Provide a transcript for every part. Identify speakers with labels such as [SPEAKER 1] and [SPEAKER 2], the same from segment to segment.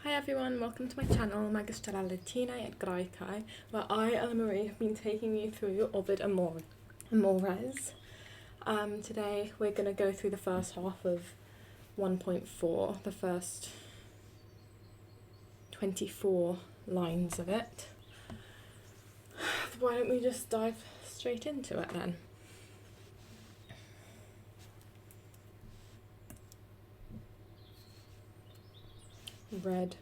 [SPEAKER 1] Hi everyone, welcome to my channel, Magister Latina at Graecae, where I and Maureen have been taking you through Ovid Amores. Today we're going to go through the first half of 1.4, the first 24 lines of it. Why don't we just dive straight into it then? Red.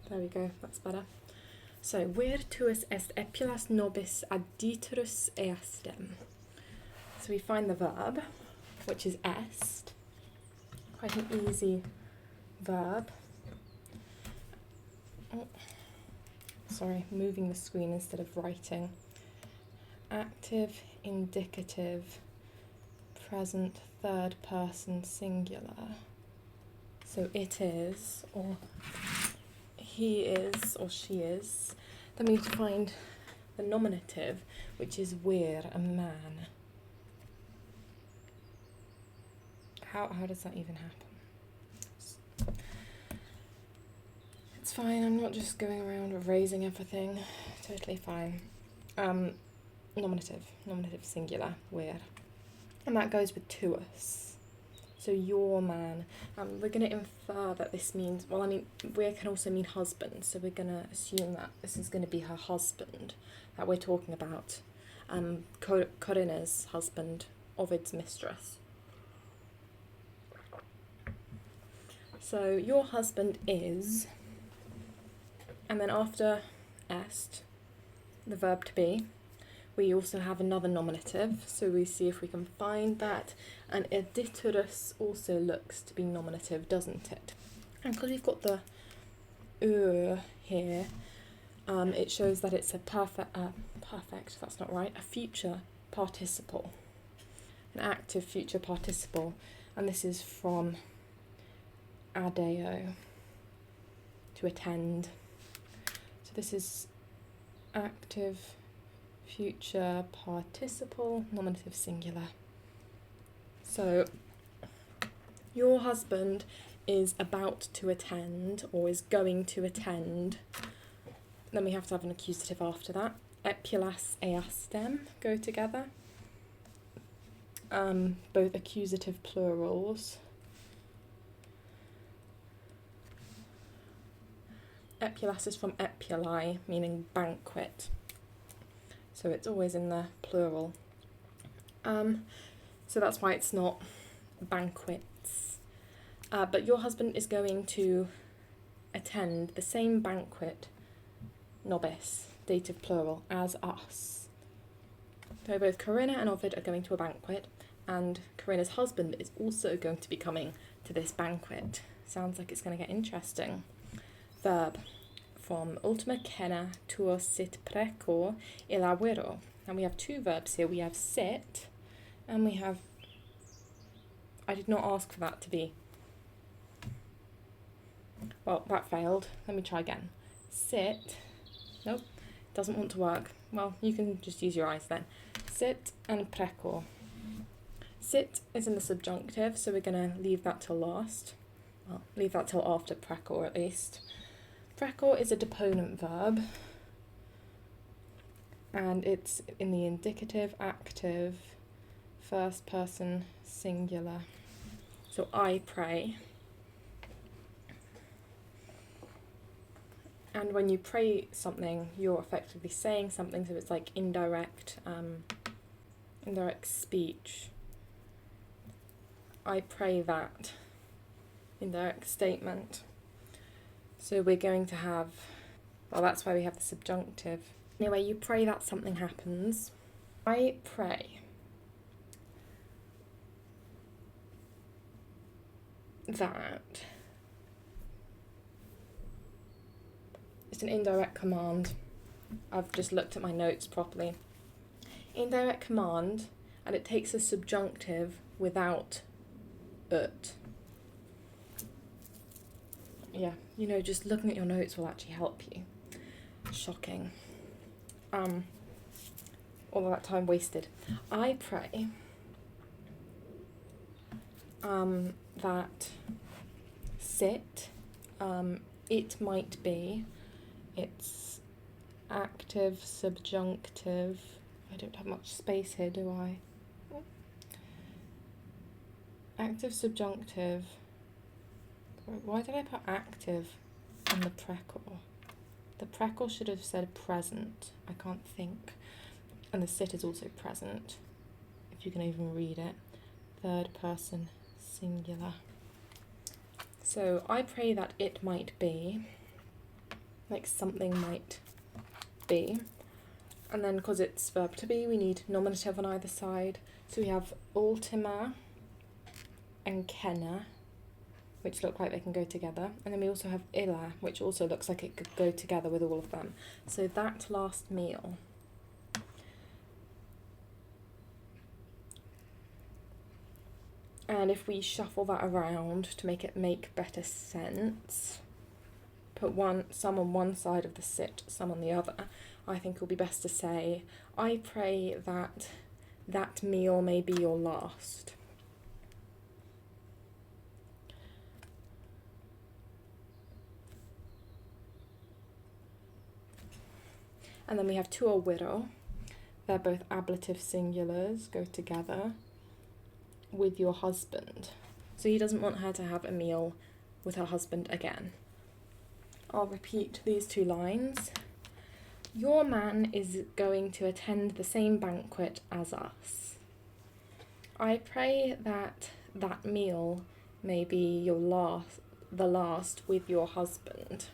[SPEAKER 1] There we go, that's better. So, virtus est epulas nobis additurus eastem. So we find the verb, which is est. Quite an easy verb. Oh, sorry, moving the screen instead of writing. Active, indicative, present, third person, singular. So it is, or he is, or she is. Then we need to find the nominative, which is vir, a man. How does that even happen? It's fine, I'm not just going around erasing everything. Totally fine. Nominative singular, vir. And that goes with tuus. So your man. We're going to infer that this means, well, I mean, wir can also mean husband, so we're going to assume that this is going to be her husband that we're talking about. Corinna's husband, Ovid's mistress. So your husband is, and then after est, the verb to be, we also have another nominative, so we see if we can find that. And additurus also looks to be nominative, doesn't it? And because we've got the here, it shows that it's a perfect, that's not right, a future participle, an active future participle, and this is from adeo, to attend. So this is active future participle, nominative singular. So your husband is about to attend, or is going to attend. Then we have to have an accusative after that. Epulas eastem go together. Both accusative plurals. Epulas is from epuli, meaning banquet. So it's always in the plural. So that's why it's not banquets. But your husband is going to attend the same banquet, nobis, dative plural, as us. So both Corinna and Ovid are going to a banquet, and Corinna's husband is also going to be coming to this banquet. Sounds like it's going to get interesting. Verb. From ultima cena tuo sit preco elawero. And we have two verbs here. We have sit, and we have, I did not ask for that to be, well, that failed. Let me try again. Sit, nope, doesn't want to work. Well, you can just use your eyes then. Sit and preco. Sit is in the subjunctive, so we're going to leave that till last. Well, leave that till after preco at least. Preco is a deponent verb, and it's in the indicative, active, first person, singular. So I pray. And when you pray something, you're effectively saying something, so it's like indirect speech. I pray that. Indirect statement. So we're going to have, well, that's why we have the subjunctive. Anyway, you pray that something happens. I pray that. It's an indirect command. I've just looked at my notes properly. Indirect command, and it takes a subjunctive without ut. Yeah, you know, just looking at your notes will actually help you. Shocking. All of that time wasted. I pray that sit it might be. It's active, subjunctive. I don't have much space here, do I? Active, subjunctive. Why did I put active in the prequel? The prequel should have said present. I can't think. And the sit is also present, if you can even read it. Third person singular. So I pray that it might be, like something might be. And then because it's verb to be, we need nominative on either side. So we have ultima and kenna, which look like they can go together. And then we also have illa, which also looks like it could go together with all of them. So that last meal. And if we shuffle that around to make it make better sense, put some on one side of the sit, some on the other, I think it will be best to say, I pray that that meal may be your last. And then we have to a widow. They're both ablative singulars, go together with your husband. So he doesn't want her to have a meal with her husband again. I'll repeat these two lines. Your man is going to attend the same banquet as us. I pray that that meal may be the last with your husband.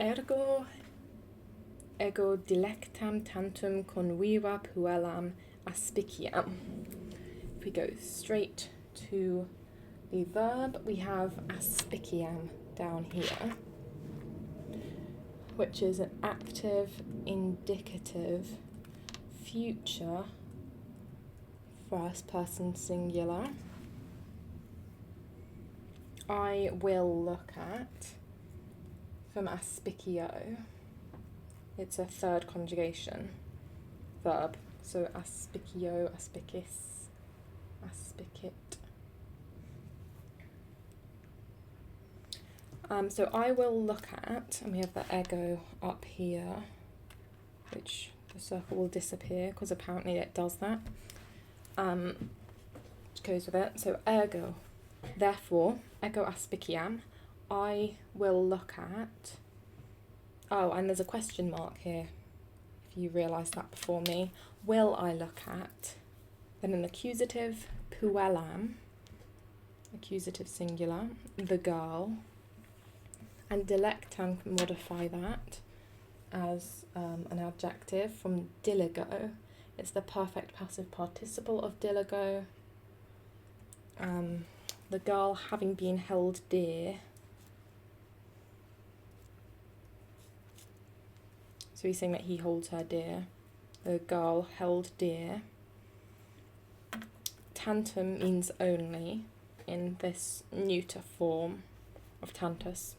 [SPEAKER 1] Ergo ego dilectam tantum conviva puellam aspiciam. If we go straight to the verb, we have aspiciam down here, which is an active, indicative, future, first person singular. I will look at, from aspicio. It's a third conjugation verb. So aspicio, aspicis, aspicit. So I will look at, and we have the ego up here, which the circle will disappear because apparently it does that. Which goes with it. So ergo, therefore, ego aspiciam, I will look at. Oh, and there's a question mark here, if you realise that before me. Will I look at? Then an accusative, puellam, accusative singular, the girl. And dilectam can modify that as an adjective from diligo. It's the perfect passive participle of diligo. The girl having been held dear. So he's saying that he holds her dear. The girl held dear. Tantum means only in this neuter form of tantus.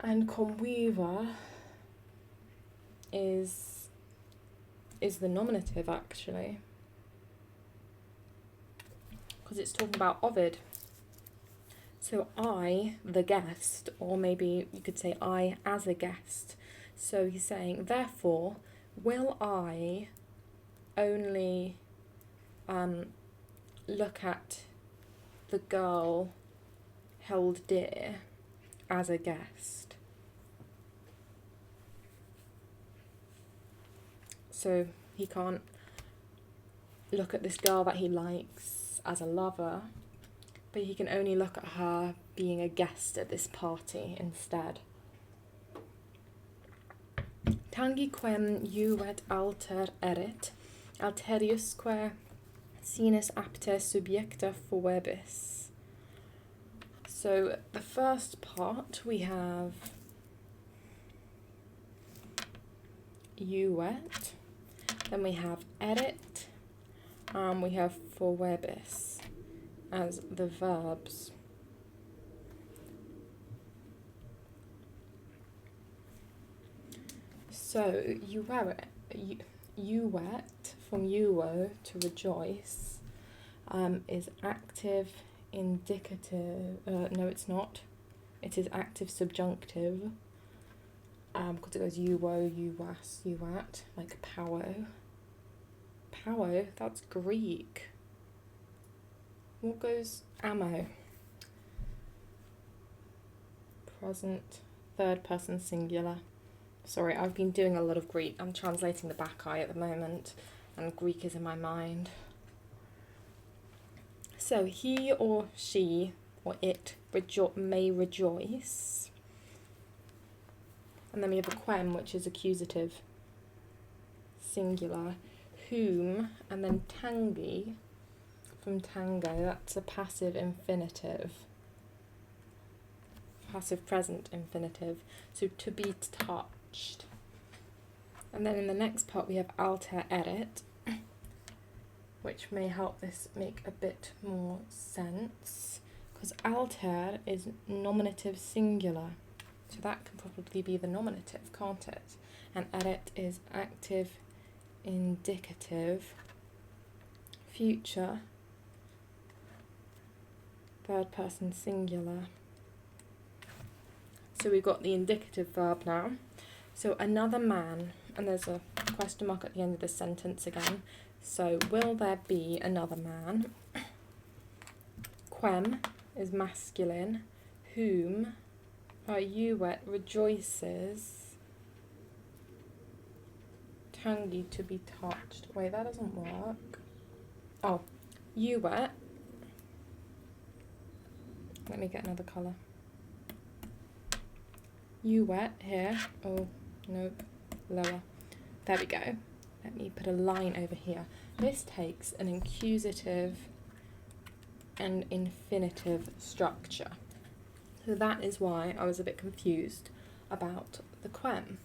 [SPEAKER 1] And conviva is the nominative actually, because it's talking about Ovid. So I, the guest, or maybe you could say I as a guest. So he's saying, therefore, will I only look at the girl held dear as a guest? So he can't look at this girl that he likes as a lover, but he can only look at her being a guest at this party instead. Tangi quem juvet alter erit, alteriusque sinus apter subjecta phoebis. So the first part we have juvet, then we have erit, and we have phoebis as the verbs. So juvet from juo, to rejoice, is active indicative. No, it's not. It is active subjunctive. Because it goes you wo, you was, you at, like powo. Powo, that's Greek. What goes ammo? Present, third person singular. Sorry, I've been doing a lot of Greek. I'm translating the Bacchae at the moment, and Greek is in my mind. So he or she or it may rejoice. And then we have a quem, which is accusative, singular. Whom, and then tangi, from tango, that's a passive infinitive. Passive present infinitive. So to be touched. And then in the next part we have alter erit, which may help this make a bit more sense. Because alter is nominative singular. So that can probably be the nominative, can't it? And erit is active indicative, future, third person singular. So we've got the indicative verb now. So another man, and there's a question mark at the end of the sentence again. So will there be another man? Quem is masculine. Whom, you rejoices. Tangi, to be touched. Wait, that doesn't work. Oh, you wet. Let me get another colour. You wet here. Oh, nope. Lower. There we go. Let me put a line over here. This takes an accusative and infinitive structure. So that is why I was a bit confused about the quem.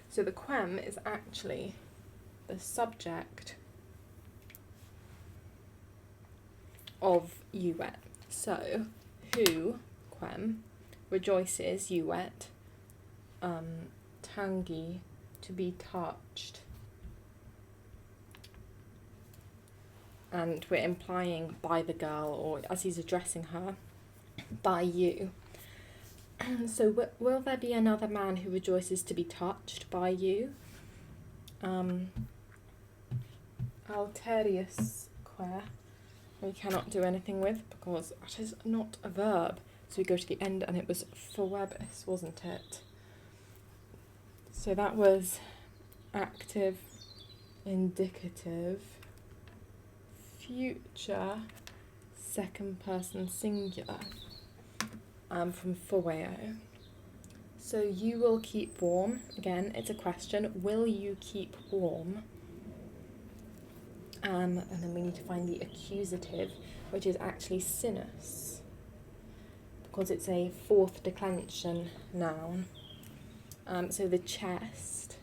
[SPEAKER 1] So the quem is actually the subject of you wet. So who, quem, rejoices, you wet, tangi, to be touched. And we're implying by the girl, or as he's addressing her, by you. So will there be another man who rejoices to be touched by you? Alterius quer, we cannot do anything with because that is not a verb. So we go to the end and it was phoebus, wasn't it? So that was active indicative, future, second person singular. From phoreo. So you will keep warm. Again, it's a question. Will you keep warm? And then we need to find the accusative, which is actually sinus, because it's a fourth declension noun. So the chest,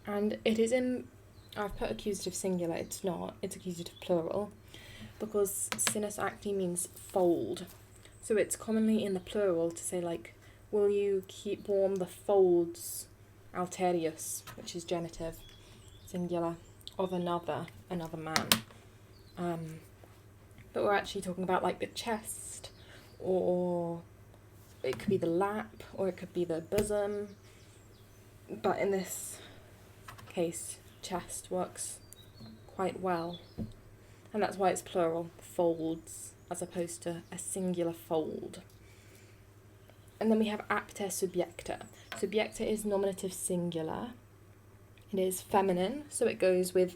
[SPEAKER 1] and it is in, I've put accusative singular, it's not, it's accusative plural, because sinus actually means fold. So it's commonly in the plural to say, like, will you keep warm the folds, alterius, which is genitive, singular, of another man. But we're actually talking about, like, the chest, or it could be the lap, or it could be the bosom. But in this case, chest works quite well. And that's why it's plural, folds, as opposed to a singular fold. And then we have apter subjecta. Subjecta is nominative singular. It is feminine, so it goes with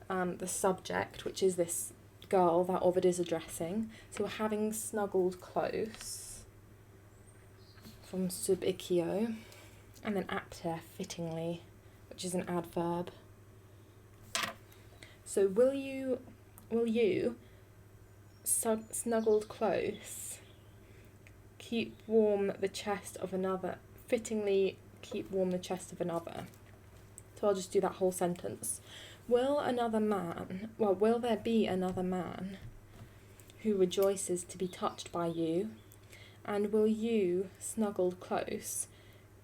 [SPEAKER 1] the subject, which is this girl that Ovid is addressing. So we're having snuggled close, from subicio, and then apter, fittingly, which is an adverb. So will you snuggled close, keep warm the chest of another, fittingly keep warm the chest of another. So I'll just do that whole sentence. Will there be another man who rejoices to be touched by you? And will you, snuggled close,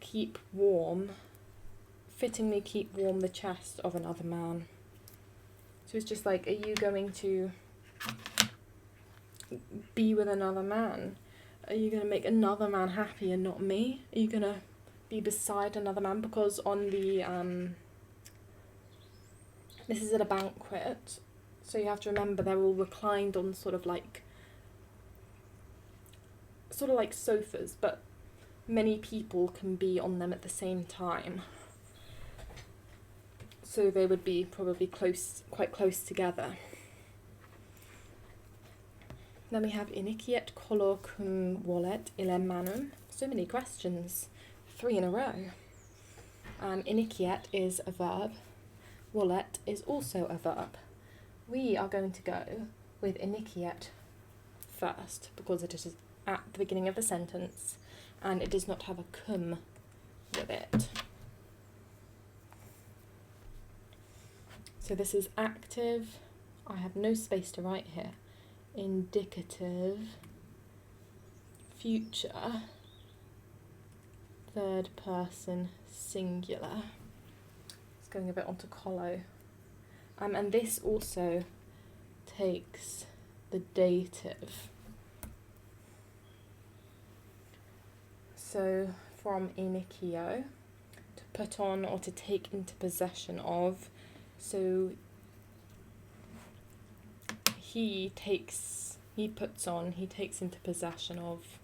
[SPEAKER 1] keep warm, fittingly keep warm the chest of another man? So it's just like, are you going to be with another man? Are you going to make another man happy and not me? Are you going to be beside another man? Because on the, this is at a banquet, so you have to remember they're all reclined on sort of like sofas, but many people can be on them at the same time. So they would be probably quite close together. Then we have iniciat color cum volet ille manum. So many questions, 3 in a row. Iniciat is a verb. Volet is also a verb. We are going to go with iniciat first because it is at the beginning of the sentence and it does not have a cum with it. So this is active. I have no space to write here. Indicative, future, third person singular. It's going a bit onto collo. And this also takes the dative. So from inicio, to put on or to take into possession of. So he takes into possession of.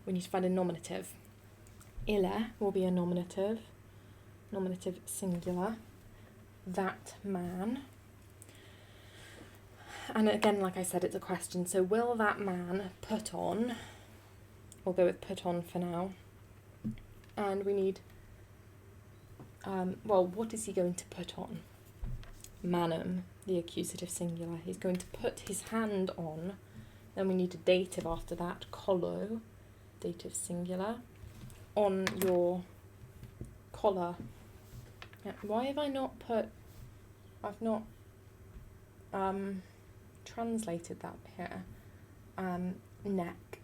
[SPEAKER 1] We need to find a nominative. Ille will be a nominative singular. That man. And again, like I said, it's a question. So will that man put on? We'll go with put on for now. And we need, what is he going to put on? Manum, the accusative singular. He's going to put his hand on. Then we need a dative after that. Collo, dative singular. On your collar. Yeah, why have I not put... I've not translated that here. Neck.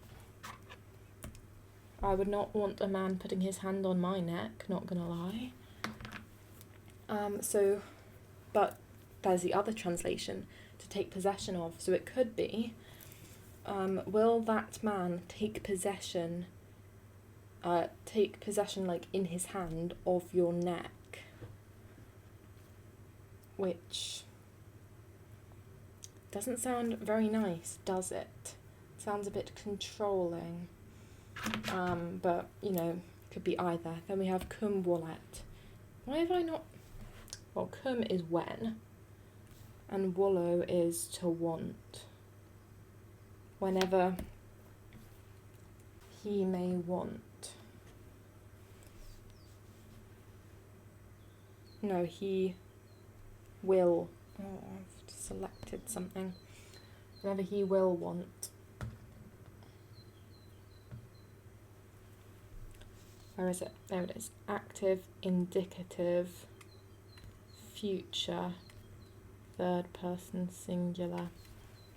[SPEAKER 1] I would not want a man putting his hand on my neck, not gonna lie. But there's the other translation, to take possession of. So it could be, will that man take possession like in his hand of your neck? Which doesn't sound very nice, does it? Sounds a bit controlling. But, could be either. Then we have cum volet. Why have I not... Well, cum is when, and volo is to want. Whenever he may want. No, he will. Oh, I've selected something. Whenever he will want. Where is it? There it is. Active, indicative, future, third person singular.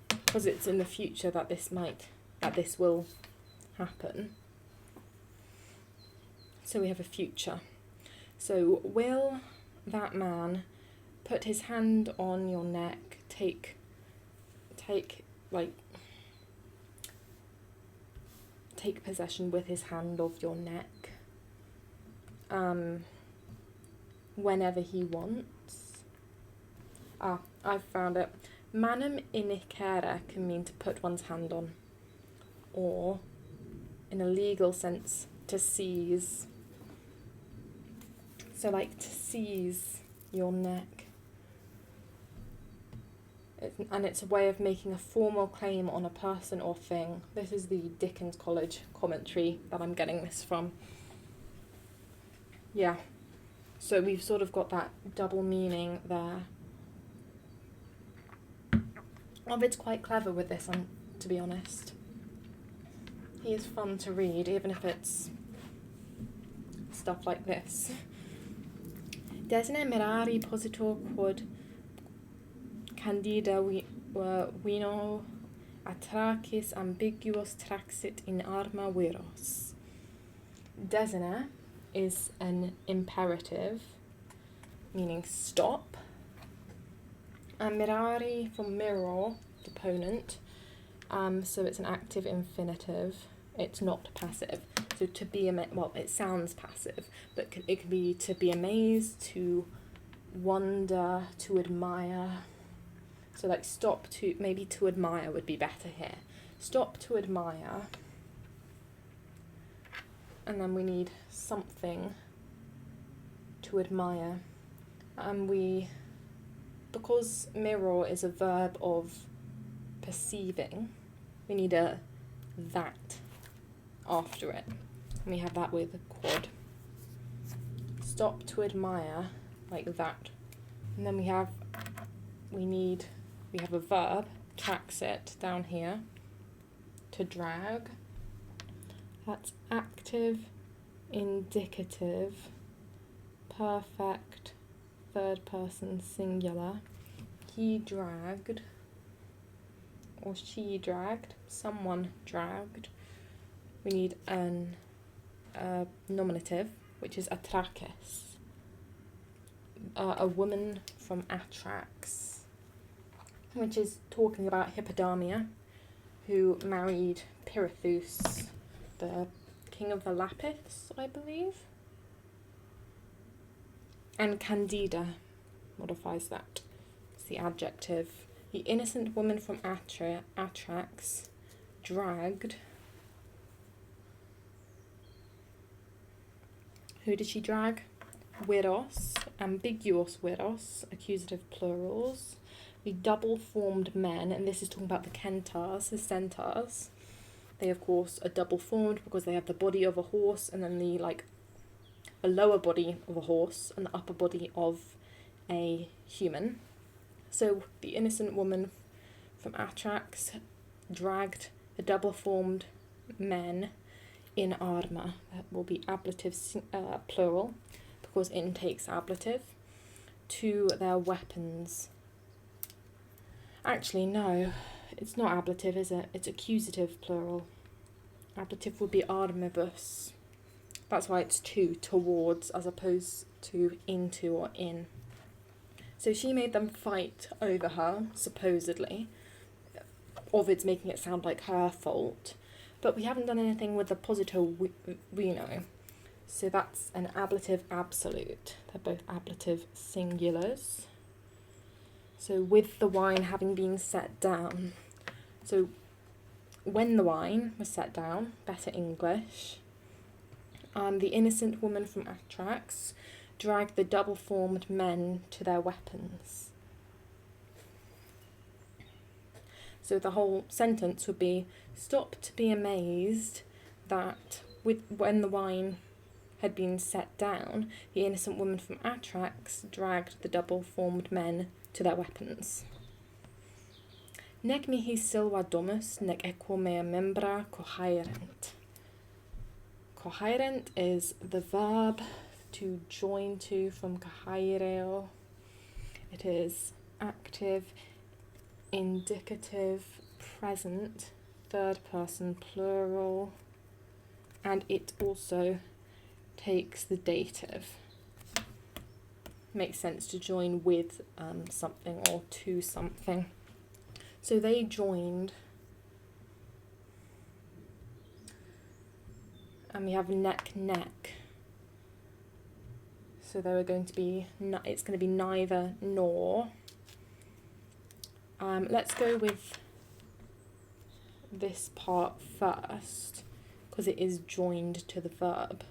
[SPEAKER 1] Because it's in the future that this will happen. So we have a future. So will that man put his hand on your neck, take possession with his hand of your neck, whenever he wants. I've found it. Manum inicere can mean to put one's hand on, or in a legal sense, to seize. So like to seize your neck. And it's a way of making a formal claim on a person or thing. This is the Dickens College commentary that I'm getting this from. Yeah, so we've sort of got that double meaning there. Ovid's quite clever with this, to be honest. He is fun to read, even if it's stuff like this. Desne mirari positor quod candida vino atracis ambiguos traxit in arma viros. Desne is an imperative, meaning stop. And mirari, from mirror, deponent, So it's an active infinitive. It's not passive. So to be well, it sounds passive, but it could be to be amazed, to wonder, to admire. So like stop to, maybe to admire would be better here. Stop to admire. And then we need something to admire. And because mirror is a verb of perceiving, we need a that after it. And we have that with quad. Stop to admire, like that. And then we have a verb, tracks it down here, to drag. That's active, indicative, perfect, third person singular. He dragged, or she dragged, someone dragged. We need a nominative, which is atrakis, a woman from Atrax, which is talking about Hippodamia, who married Pirithous, the king of the Lapiths, I believe. And Candida modifies that. It's the adjective. The innocent woman from Atrax dragged. Who did she drag? Viros, ambiguous viros, accusative plurals. The double-formed men, and this is talking about the centaurs, the centaurs. They, of course, are double-formed because they have the body of a horse and then the lower body of a horse and the upper body of a human. So the innocent woman from Atrax dragged the double-formed men in arma. That will be ablative plural because in takes ablative, to their weapons. Actually, no, it's not ablative, is it? It's accusative plural. Ablative would be armibus. That's why it's to, towards, as opposed to into or in. So she made them fight over her, supposedly. Ovid's making it sound like her fault. But we haven't done anything with the posito vino. So that's an ablative absolute. They're both ablative singulars. So with the wine having been set down. So when the wine was set down, better English, the innocent woman from Atrax dragged the double-formed men to their weapons. So the whole sentence would be, stop to be amazed that when the wine had been set down, the innocent woman from Atrax dragged the double-formed men to their weapons. Nec mihi silva domus, nec equo mea membra cohaerent. Cohaerent is the verb to join to from cohaereo. It is active, indicative, present, third person plural, and it also takes the dative. Makes sense to join with something or to something. So they joined, and we have neck. So they were going to be, it's going to be neither nor. Let's go with this part first, because it is joined to the verb.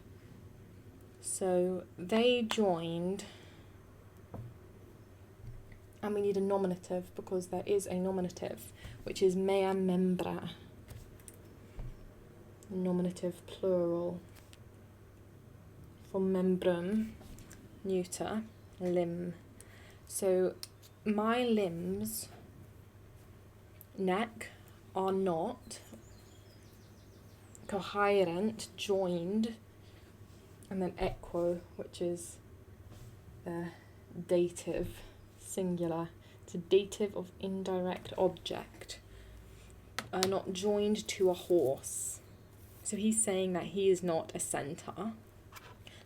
[SPEAKER 1] So they joined, and we need a nominative because there is a nominative, which is mea membra. Nominative plural. From membrum, neuter, limb. So my limbs, neck, are not cohaerent, joined, and then equo, which is the dative, singular. It's a dative of indirect object, not joined to a horse. So he's saying that he is not a centaur.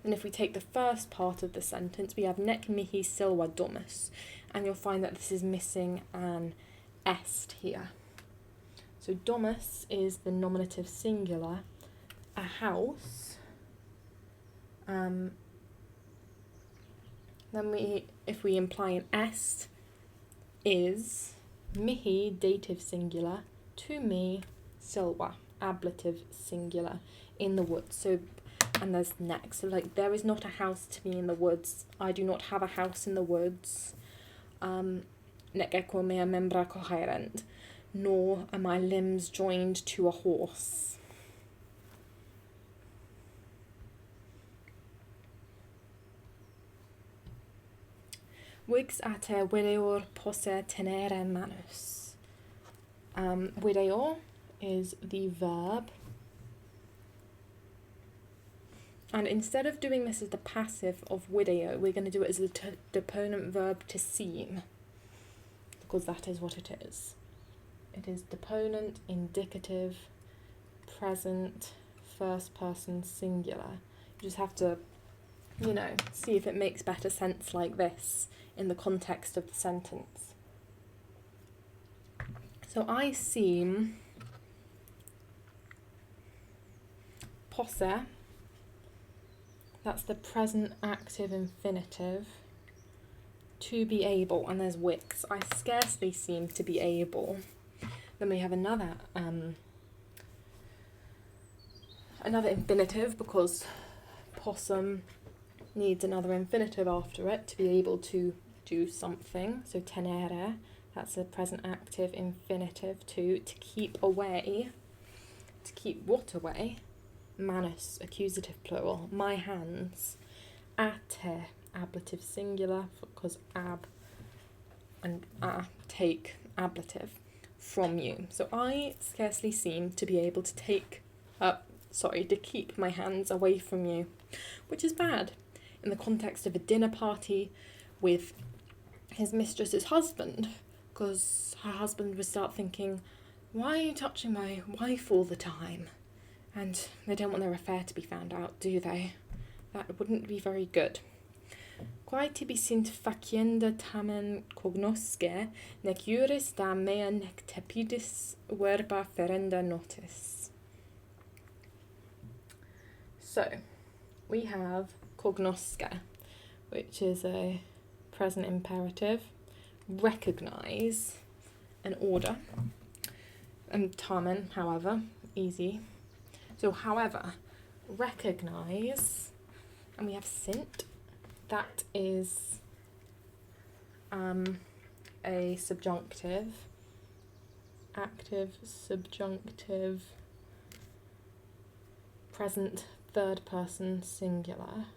[SPEAKER 1] And if we take the first part of the sentence, we have nec mihi silva domus, and you'll find that this is missing an est here. So domus is the nominative singular. A house. Then if we imply an est, is. Mihi, dative singular. To me, silwa, ablative singular. In the woods. So, and there's next. So like, there is not a house to me in the woods. I do not have a house in the woods. Nec eco mea membra coherent. Nor are my limbs joined to a horse. Vix ate videor posse tenere manus. Videor is the verb. And instead of doing this as the passive of video, we're going to do it as the deponent verb to seem. Because that is what it is. It is deponent, indicative, present, first person singular. You just have to, you know, see if it makes better sense like this in the context of the sentence. So I seem posse, that's the present active infinitive, to be able, and there's wix, I scarcely seem to be able. Then we have another infinitive, because possum needs another infinitive after it to be able to do something. So tenere, that's a present active infinitive to keep away. To keep what away? Manus, accusative plural. My hands. Ate, ablative singular, because ab and take, ablative, from you. So I scarcely seem to be able to to keep my hands away from you, which is bad in the context of a dinner party with his mistress's husband, because her husband would start thinking, why are you touching my wife all the time? And they don't want their affair to be found out, do they? That wouldn't be very good. Quae tibi sint facienda tamen cognosce, nec iuris da mea nec tepidis verba ferenda notis. So, we have cognosce, which is a present imperative, recognise, an order, and tamen, however, easy. So, however, recognise, and we have sint, that is a subjunctive, active, subjunctive, present, third person, singular.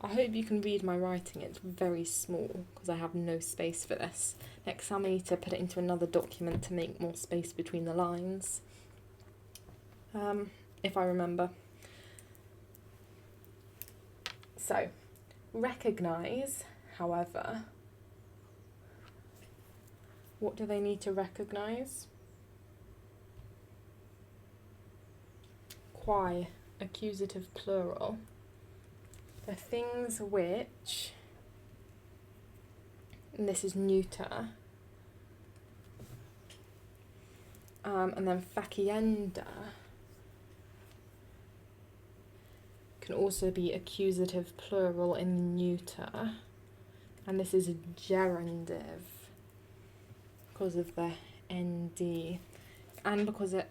[SPEAKER 1] I hope you can read my writing, it's very small because I have no space for this. Next time I need to put it into another document to make more space between the lines. If I remember. So, recognise, however, what do they need to recognise? Quae, accusative plural. The things which, and this is neuter, and then facienda can also be accusative plural in neuter, and this is a gerundive because of the nd, and because it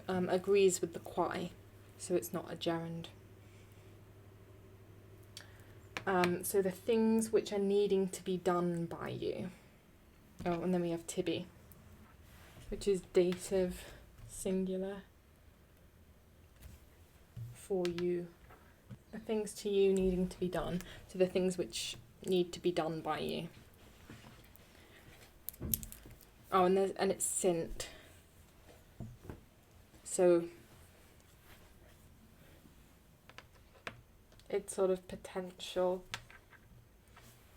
[SPEAKER 1] agrees with the quae, so it's not a gerund. So the things which are needing to be done by you. Oh, and then we have tibi, which is dative singular, for you. The things to you needing to be done. So the things which need to be done by you. Oh, and it's sint. So it's sort of potential.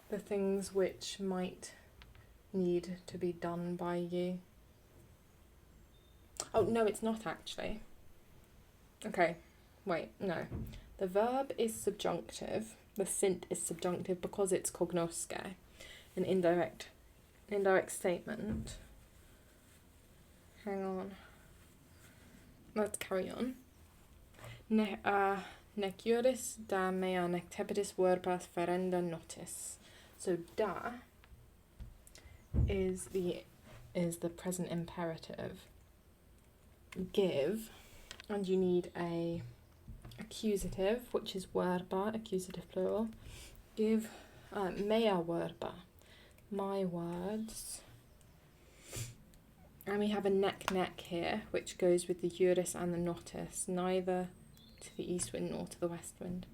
[SPEAKER 1] The things which might need to be done by you. Oh, no, it's not actually. Okay, wait, no. The verb is subjunctive. The sint is subjunctive because it's cognosce, an indirect statement. hang on. Let's carry on. Nec juris da mea nec tepidis verbas ferenda notis. So da is the present imperative. Give, and you need a accusative, which is verba, accusative plural. Give mea verba, my words. And we have a nec here, which goes with the juris and the notis, neither to the east wind nor to the west wind.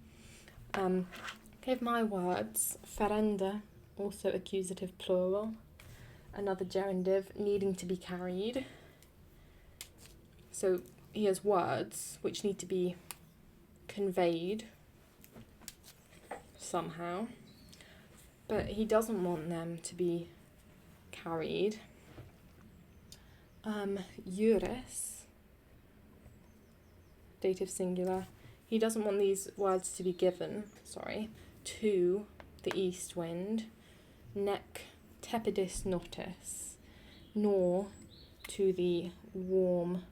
[SPEAKER 1] Give my words, ferenda, also accusative plural, another gerundive, needing to be carried. So he has words which need to be conveyed somehow, but he doesn't want them to be carried. Juris, dative singular, he doesn't want these words to be given, to the east wind, nec tepidis notis, nor to the warm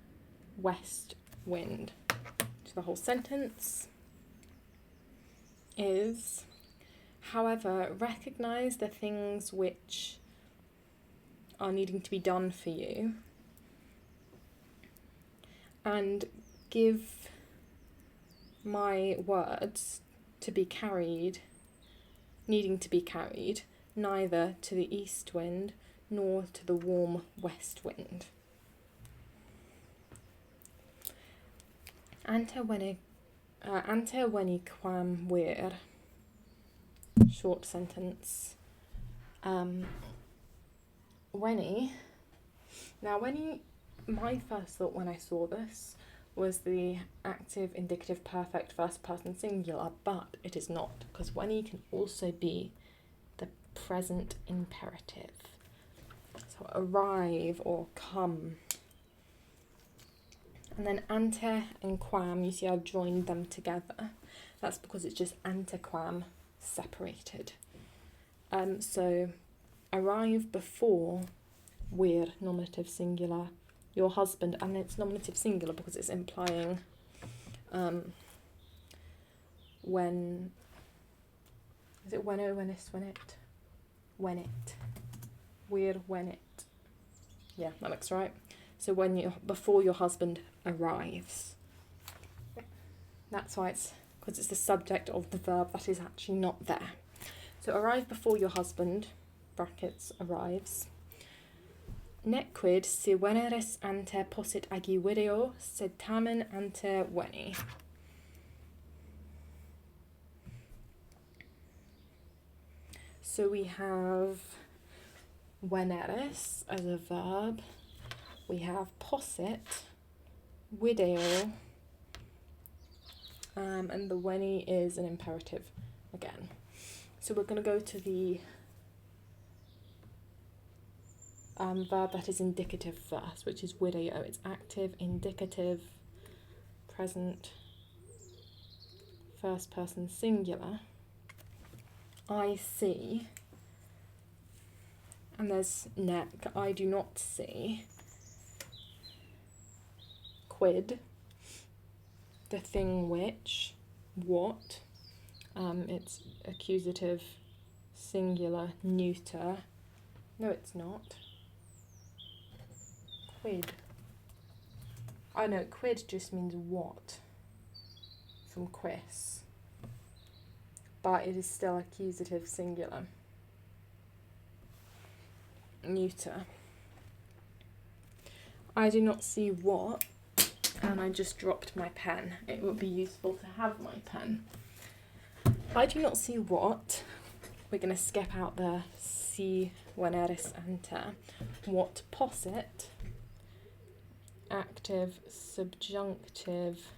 [SPEAKER 1] west wind. So the whole sentence is, however, recognise the things which are needing to be done for you and give my words to be carried, needing to be carried, neither to the east wind nor to the warm west wind. Ante veni quam vir. Short sentence. Veni. Now, my first thought when I saw this was the active, indicative, perfect, first person singular, but it is not, because veni can also be the present imperative. So arrive or come. And then ante and quam, you see I've joined them together. That's because it's just antequam separated. So arrive before vir, nominative singular, your husband, and it's nominative singular because it's implying when, is it when it, vir, when it, yeah, that looks right. So before your husband arrives. That's why because it's the subject of the verb that is actually not there. So arrive before your husband, brackets, arrives. Nec quid si veneris ante possit agi video, sed tamen ante veni. So we have veneris as a verb. We have possit, video, and the veni is an imperative again. So we're going to go to the verb that is indicative first, which is video. It's active, indicative, present, first person singular. I see, and there's nec, I do not see. Quid, the thing which, what, it's accusative, singular, neuter. No, it's not. Quid. I know, quid just means what, from quis, but it is still accusative, singular, neuter. I do not see what, and I just dropped my pen. It would be useful to have my pen. I do not see what. We're going to skip out the si veneris ante. What possit, active, subjunctive,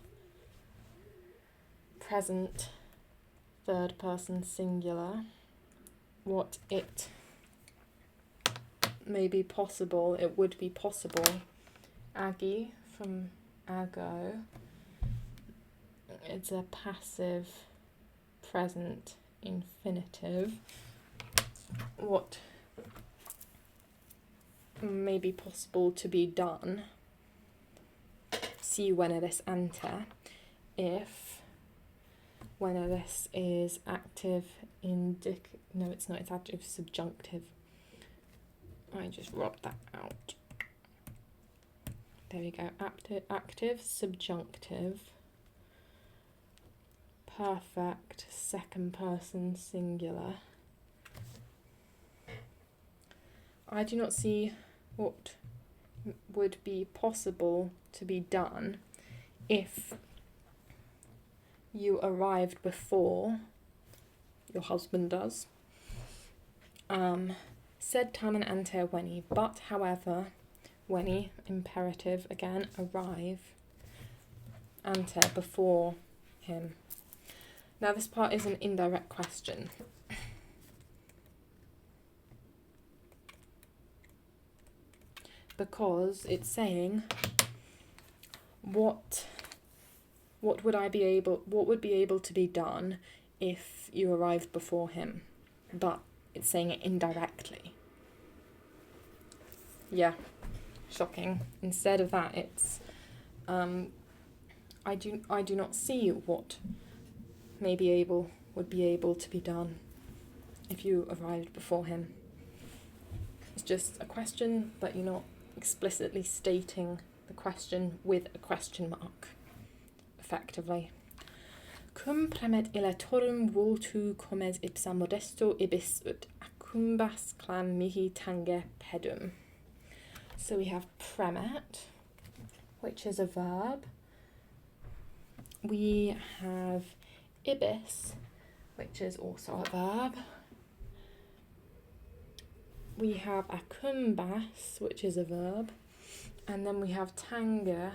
[SPEAKER 1] present, third person singular. What it may be possible, it would be possible. Agi, from ago, it's a passive present infinitive. What may be possible to be done, si when this enter, if when this is active no it's not, it's active subjunctive. I just rubbed that out. There we go. Active subjunctive perfect second person singular. I do not see what would be possible to be done if you arrived before your husband does. Sed tamen ante veni, but however, veni, imperative again, arrive, ante, before him. Now this part is an indirect question. Because it's saying what would be able to be done if you arrived before him, but it's saying it indirectly. Yeah, shocking. Instead of that, it's I do not see what would be able to be done if you arrived before him. It's just a question, but you're not explicitly stating the question with a question mark, effectively. Cum premet illa torum vultu comes ipsa modesto ibis ut accumbas clam mihi tange pedum. So we have premet, which is a verb. We have ibis, which is also a verb. We have accumbas, which is a verb. And then we have tange,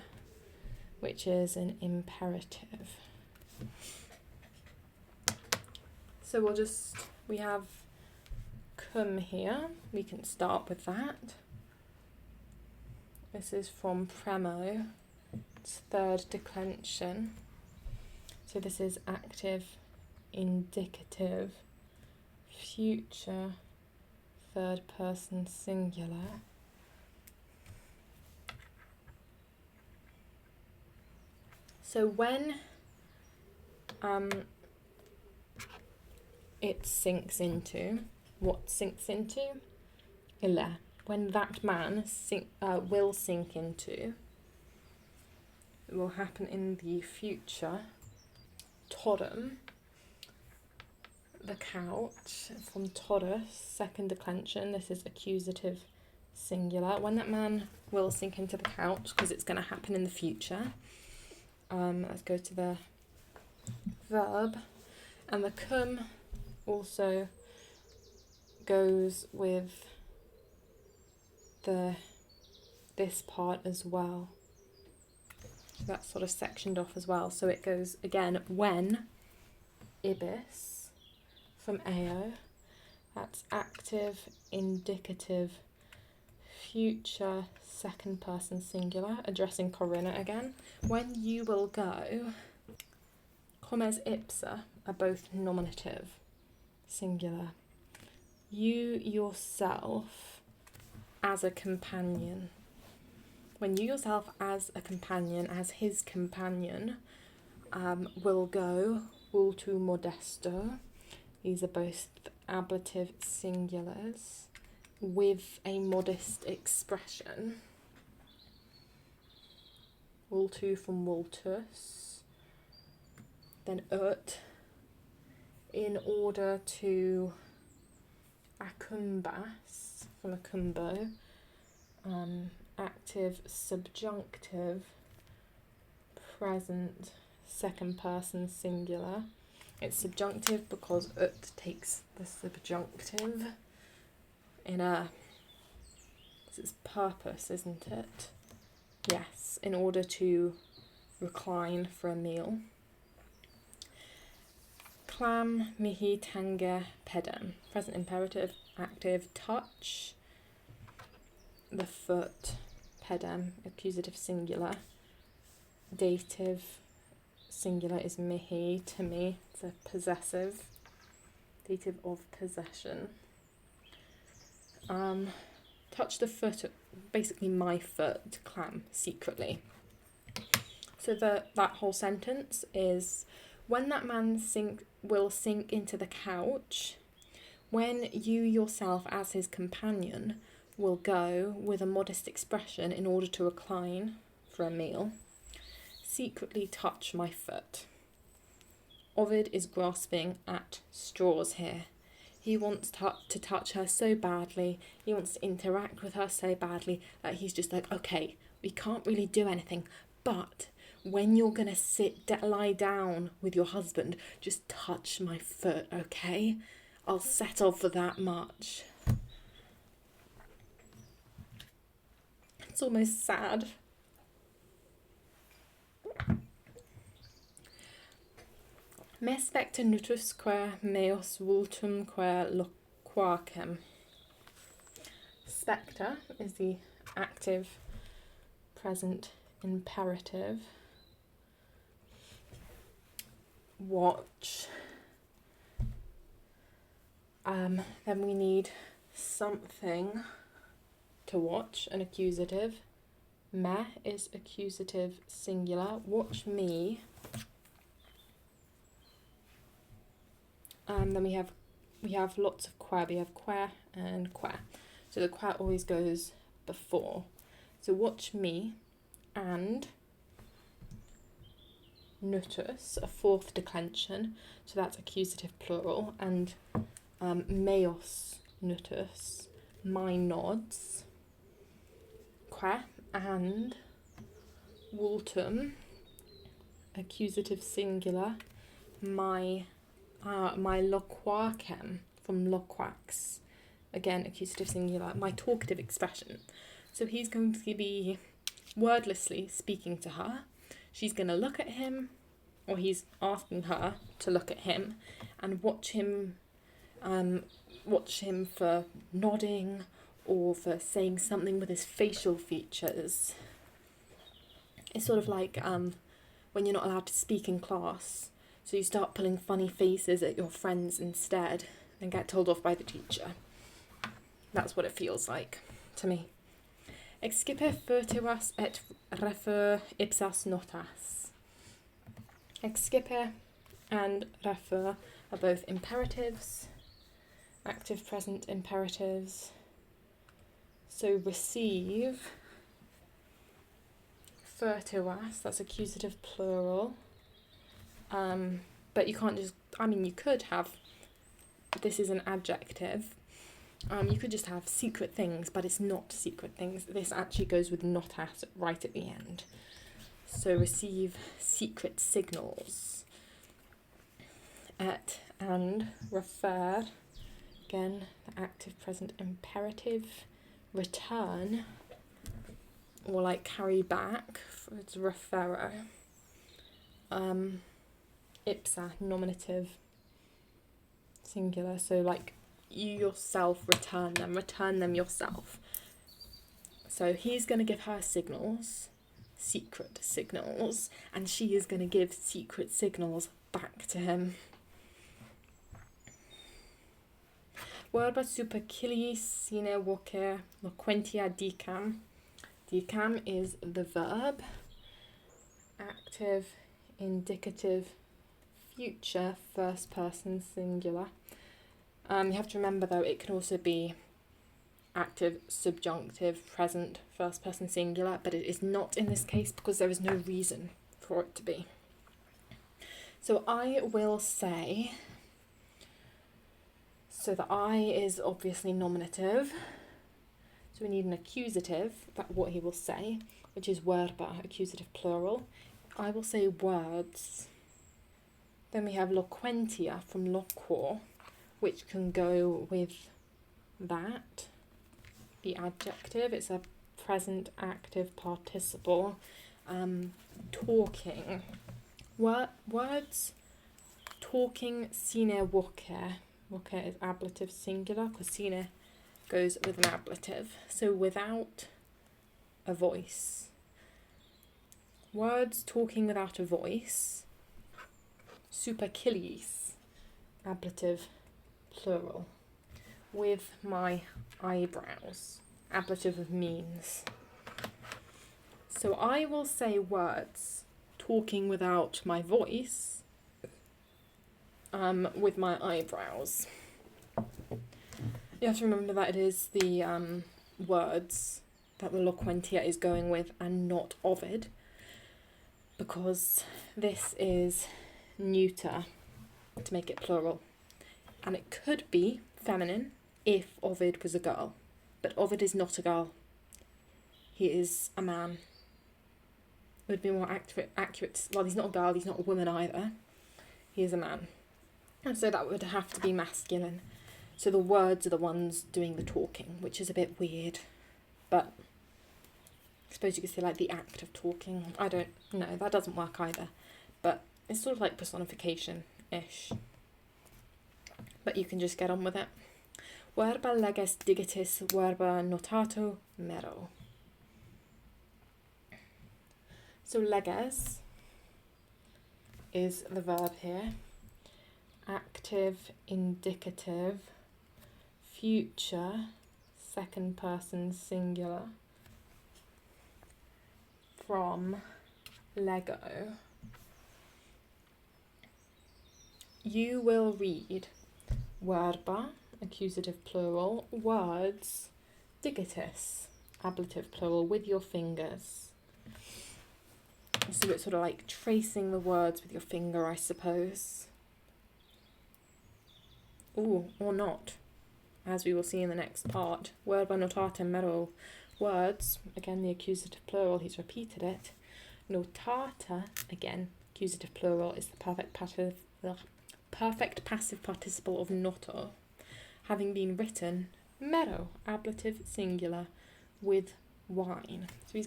[SPEAKER 1] which is an imperative. So we have cum here. We can start with that. This is from premo. It's third declension. So this is active, indicative, future, third person singular. So when it sinks into, what sinks into? Illa. When that man will sink into, it will happen in the future. Torum, the couch, from torus, second declension. This is accusative singular. When that man will sink into the couch, because it's going to happen in the future. Let's go to the verb. And the cum also goes with this part as well. So that's sort of sectioned off as well. So it goes again when ibis from ao. That's active, indicative, future, second person singular, addressing Corinna again. When you will go, comes ipsa are both nominative, singular. You yourself as a companion. When you yourself as a companion, as his companion, will go, vultu modesto. These are both ablative singulars with a modest expression. Vultu from vultus. Then ut, in order to accumbas, from acumbo, active, subjunctive, present, second person singular. It's subjunctive because ut takes the subjunctive in it's its purpose, isn't it? Yes, in order to recline for a meal. Clam mihi tange pedem. Present imperative, active, touch. The foot, pedem, accusative singular. Dative singular is mihi, to me. It's a possessive. Dative of possession. touch the foot, basically my foot, clam, secretly. So that whole sentence is, when that man will sink into the couch, when you yourself as his companion will go with a modest expression in order to recline for a meal, secretly touch my foot. Ovid is grasping at straws here. He wants to touch her so badly, he wants to interact with her so badly that he's just like, okay, we can't really do anything, but when you're going to lie down with your husband, just touch my foot, okay? I'll settle for that much. It's almost sad. Me specta nutusque meos vultumque loquacem. Specta is the active present imperative. Watch. Then we need something to watch, an accusative. Me is accusative singular. Watch me. Then we have lots of que. We have que and que. So the que always goes before. So watch me and nutus, a fourth declension. So that's accusative plural. And meos nutus, my nods. Que and vultum, accusative singular, my loquacem, from loquax, again accusative singular, my talkative expression. So he's going to be wordlessly speaking to her. She's going to look at him, or he's asking her to look at him, and watch him for nodding or for saying something with his facial features. It's sort of like when you're not allowed to speak in class, so you start pulling funny faces at your friends instead and get told off by the teacher. That's what it feels like to me. Excipe furtivas et refer ipsas notas. Excipe and refer are both imperatives, active present imperatives. So receive, furtivas, that's accusative plural. But you can't just, you could have, this is an adjective. You could just have secret things, but it's not secret things. This actually goes with not at right at the end. So receive secret signals. At and refer, again, the active present imperative. Return, or like carry back, it's refero. Ipsa, nominative, singular, so like you yourself return them yourself. So he's going to give her signals, secret signals, and she is going to give secret signals back to him. Verba supercilii sine voce loquentia dicam. Dicam is the verb, active, indicative, future, first person singular. You have to remember though, it can also be active, subjunctive, present, first person singular, but it is not in this case because there is no reason for it to be. So I will say, so the I is obviously nominative, so we need an accusative, that's what he will say, which is verba, accusative plural. I will say words. Then we have loquentia from loquor, which can go with that, the adjective. It's a present active participle. Talking. Words. Talking sine voce. Voce is ablative singular because sine goes with an ablative. So without a voice. Words talking without a voice. Superciliis, ablative plural. With my eyebrows. ablative of means. So I will say words talking without my voice, with my eyebrows. You have to remember that it is the words that the loquentia is going with and not Ovid, because this is neuter to make it plural. And it could be feminine if Ovid was a girl, but Ovid is not a girl. He is a man. It would be more accurate. Well, he's not a girl, he's not a woman either. He is a man. And so that would have to be masculine. So the words are the ones doing the talking, which is a bit weird. But I suppose you could say like the act of talking. I don't know, that doesn't work either. But it's sort of like personification-ish. But you can just get on with it. Verba leges digitis, verba notato mero. So leges is the verb here. Active, indicative, future, second person singular, from Lego. You will read verba, accusative plural, words, digitis, ablative plural, with your fingers. So it's sort of like tracing the words with your finger, I suppose. Ooh, or not, as we will see in the next part. Verba notatem mero, words, again the accusative plural, he's repeated it. Notata, again, accusative plural, is the perfect passive participle of noto, having been written mero, ablative singular, with wine. So she's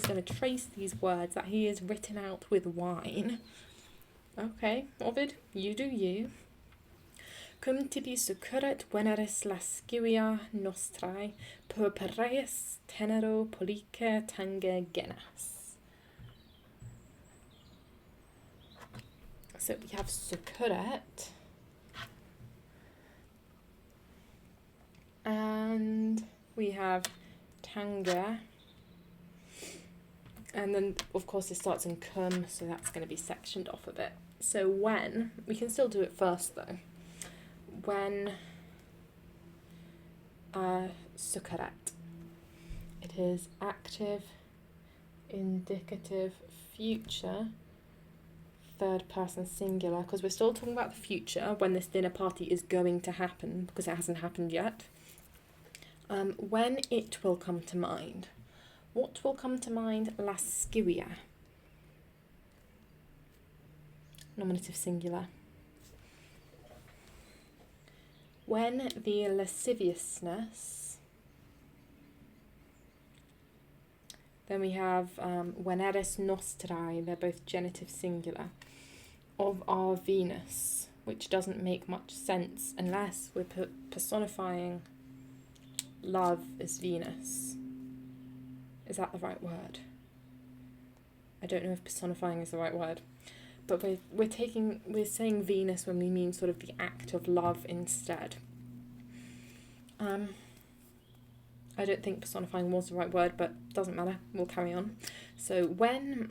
[SPEAKER 1] gonna trace these words that he has written out with wine. Okay, Ovid, you do you. Cum tibi succurret veneris lascivia nostrae purpureis tenero pollice tange genas. So we have succurret, and we have tange, and then of course it starts in cum, so that's going to be sectioned off a bit. So when, we can still do it first though. When succurret, it is active, indicative, future, third person singular, because we're still talking about the future when this dinner party is going to happen, because it hasn't happened yet. When it will come to mind. What will come to mind? Lascivia. Nominative singular. When the lasciviousness, then we have veneris nostrae, they're both genitive singular, of our Venus, which doesn't make much sense unless we're personifying love as Venus. Is that the right word? I don't know if personifying is the right word. But we're saying Venus when we mean sort of the act of love instead. I don't think personifying was the right word, but doesn't matter, we'll carry on. So when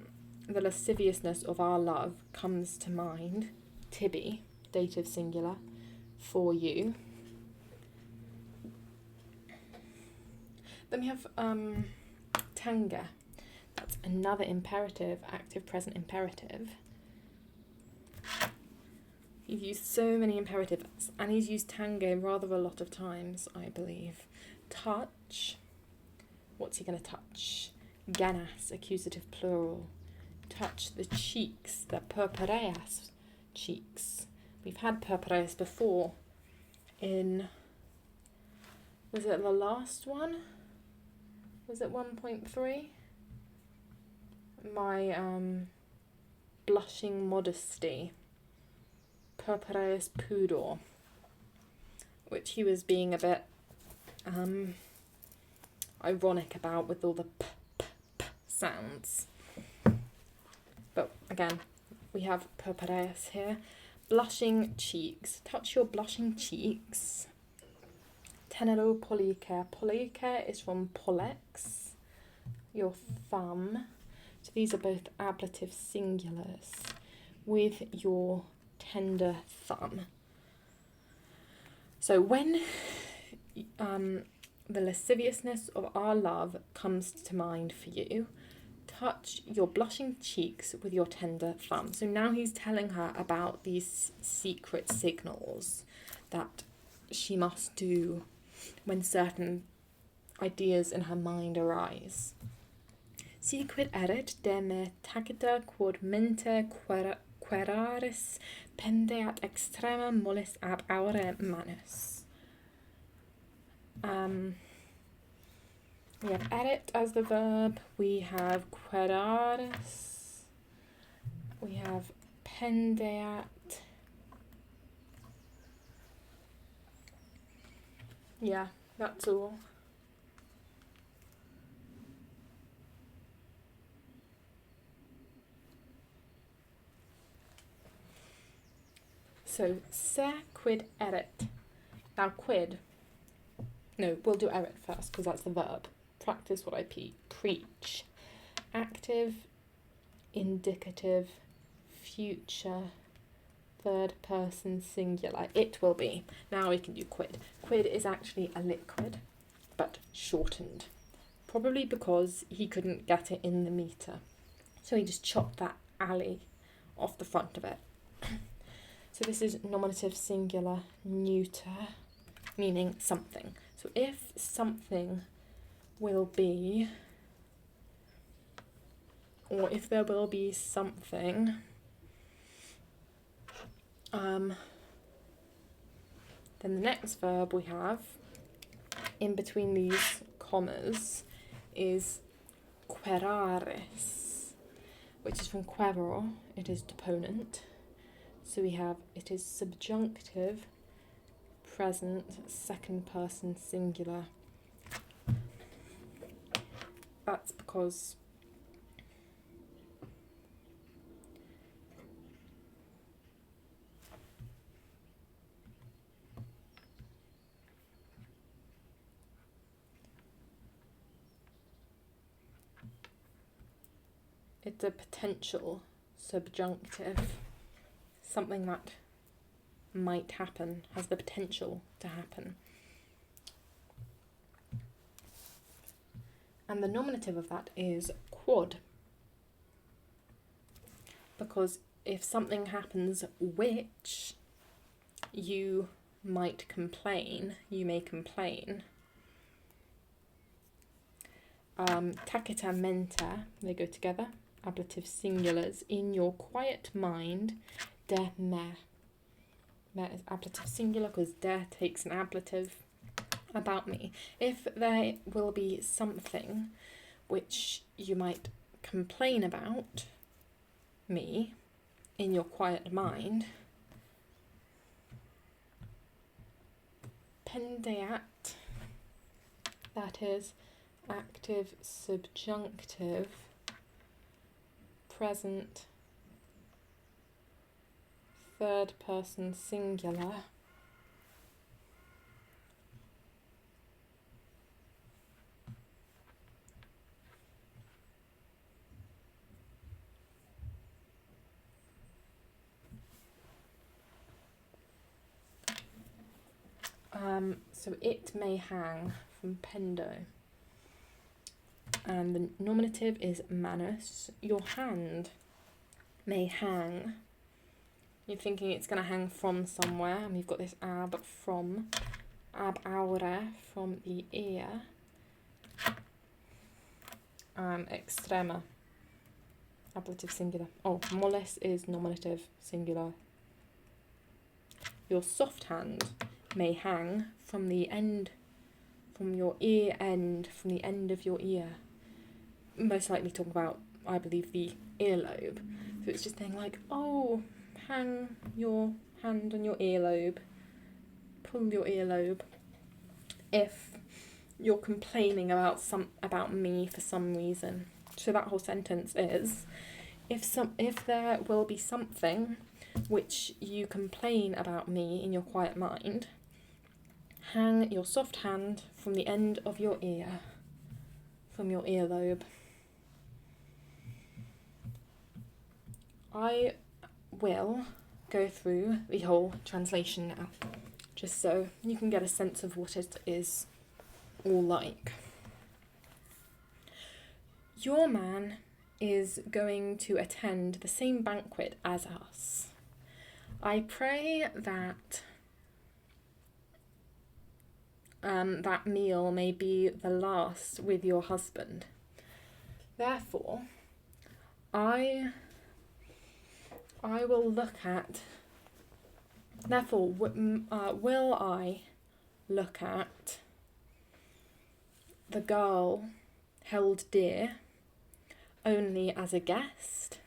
[SPEAKER 1] the lasciviousness of our love comes to mind, tibi, dative singular, for you. Then we have tange. That's another imperative, active present imperative. He's used so many imperatives, and he's used tange rather a lot of times, I believe. Touch. What's he going to touch? Ganas, accusative plural. Touch the cheeks, the purpureas cheeks. We've had purpureas before in, was it the last one? Was it 1.3? My blushing modesty. Purpureus pudor, which he was being a bit ironic about with all the p sounds. But again, we have purpureus here. Blushing cheeks. Touch your blushing cheeks. tenero pollice. Pollice is from pollex, your thumb. So these are both ablative singulars. With your tender thumb. So when the lasciviousness of our love comes to mind for you, touch your blushing cheeks with your tender thumb. So now he's telling her about these secret signals that she must do when certain ideas in her mind arise. Si quid erit de me tacita quod mente queraris pendeat extrema mollis ab aure manus. We have erit as the verb, we have queraris, we have pendeat. Yeah, that's all. So, se quid erit. Now, quid. No, we'll do erit first because that's the verb. Practice what I preach. Active, indicative, future, third person singular. It will be. Now we can do quid. Quid is actually a liquid, but shortened. Probably because he couldn't get it in the meter. So he just chopped that alley off the front of it. So this is nominative singular neuter, meaning something. So if something will be, or if there will be something, then the next verb we have in between these commas is queraris, which is from quero, it is deponent. So we have, it is subjunctive, present, second person singular. That's because it's a potential subjunctive. Something that might happen, has the potential to happen. And the nominative of that is quod. Because if something happens which you might complain, you may complain. Tacita mente, they go together, ablative singulars, in your quiet mind, de me. Me is ablative singular because de takes an ablative about me. If there will be something which you might complain about me in your quiet mind, pendeat, that is active subjunctive, present, third person singular. So it may hang from pendo. And the nominative is manus. Your hand may hang. You're thinking it's going to hang from somewhere, and we've got this ab from, ab aure, from the ear. Extrema, ablative singular. Oh, mollis is nominative singular. Your soft hand may hang from the end, from your ear end, from the end of your ear. Most likely talking about, I believe, the earlobe. So it's just saying like, oh, hang your hand on your earlobe, pull your earlobe. If you're complaining about me for some reason. So that whole sentence is, if there will be something which you complain about me in your quiet mind, hang your soft hand from the end of your ear, from your earlobe. I will go through the whole translation now, just so you can get a sense of what it is all like. Your man is going to attend the same banquet as us. I pray that that meal may be the last with your husband. Therefore, I will look at. Therefore, will I look at the girl held dear only as a guest?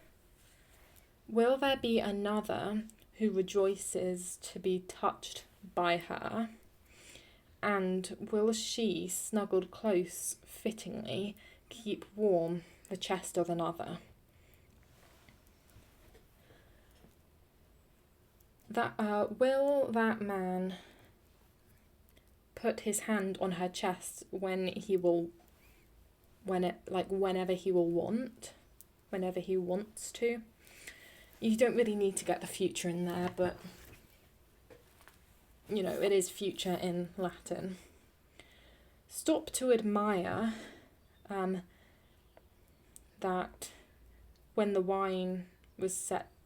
[SPEAKER 1] Will there be another who rejoices to be touched by her? And will she, snuggled close fittingly, keep warm the chest of another? Will that man put his hand on her chest whenever he wants to? You don't really need to get the future in there, but you know, it is future in Latin. Stop to admire that when the wine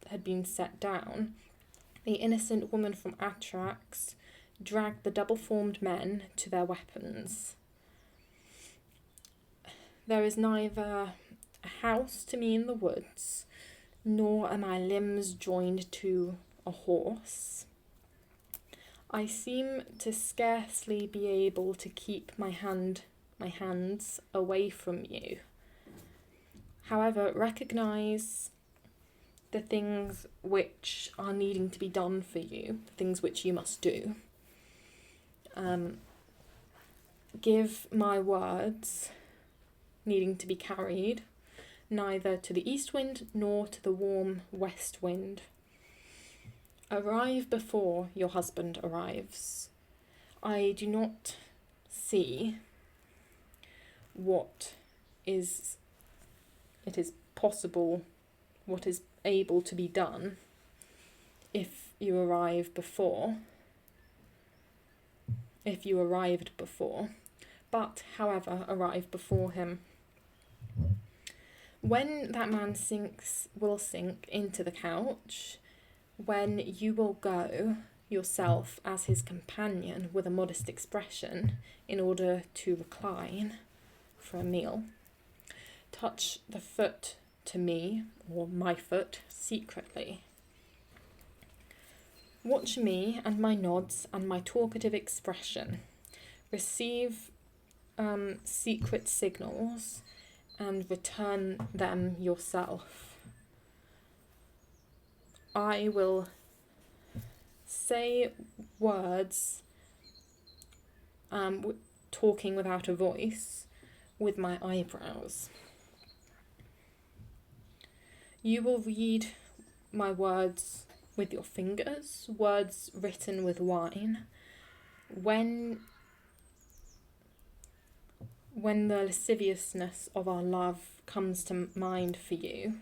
[SPEAKER 1] had been set down, the innocent woman from Atrax dragged the double-formed men to their weapons. There is neither a house to me in the woods, nor are my limbs joined to a horse. I seem to scarcely be able to keep my hands away from you. However, recognise the things which are needing to be done for you, the things which you must do. Give my words needing to be carried neither to the east wind nor to the warm west wind. Arrive before your husband arrives. I do not see what is possible, what is able to be done if you arrived before, but however, arrive before him. When that man will sink into the couch, when you will go yourself as his companion with a modest expression in order to recline for a meal, touch the foot to me, or my foot, secretly. Watch me and my nods and my talkative expression. Receive secret signals and return them yourself. I will say words, talking without a voice, with my eyebrows. You will read my words with your fingers, words written with wine. When the lasciviousness of our love comes to mind for you,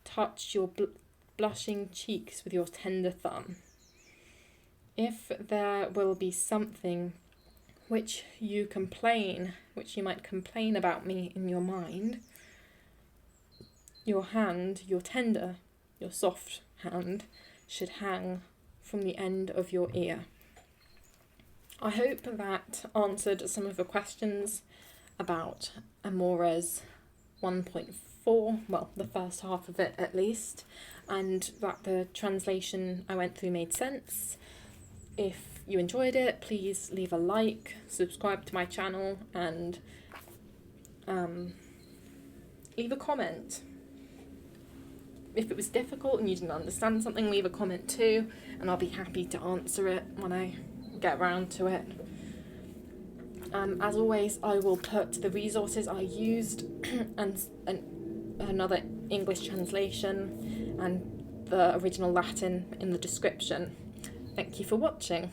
[SPEAKER 1] touch your blushing cheeks with your tender thumb. If there will be something which you might complain about me in your mind, your hand, your soft hand, should hang from the end of your ear. I hope that answered some of the questions about Amores 1.4, well, the first half of it at least, and that the translation I went through made sense. If you enjoyed it, please leave a like, subscribe to my channel, and leave a comment. If it was difficult and you didn't understand something, leave a comment too, and I'll be happy to answer it when I get around to it. As always, I will put the resources I used and another English translation and the original Latin in the description. Thank you for watching.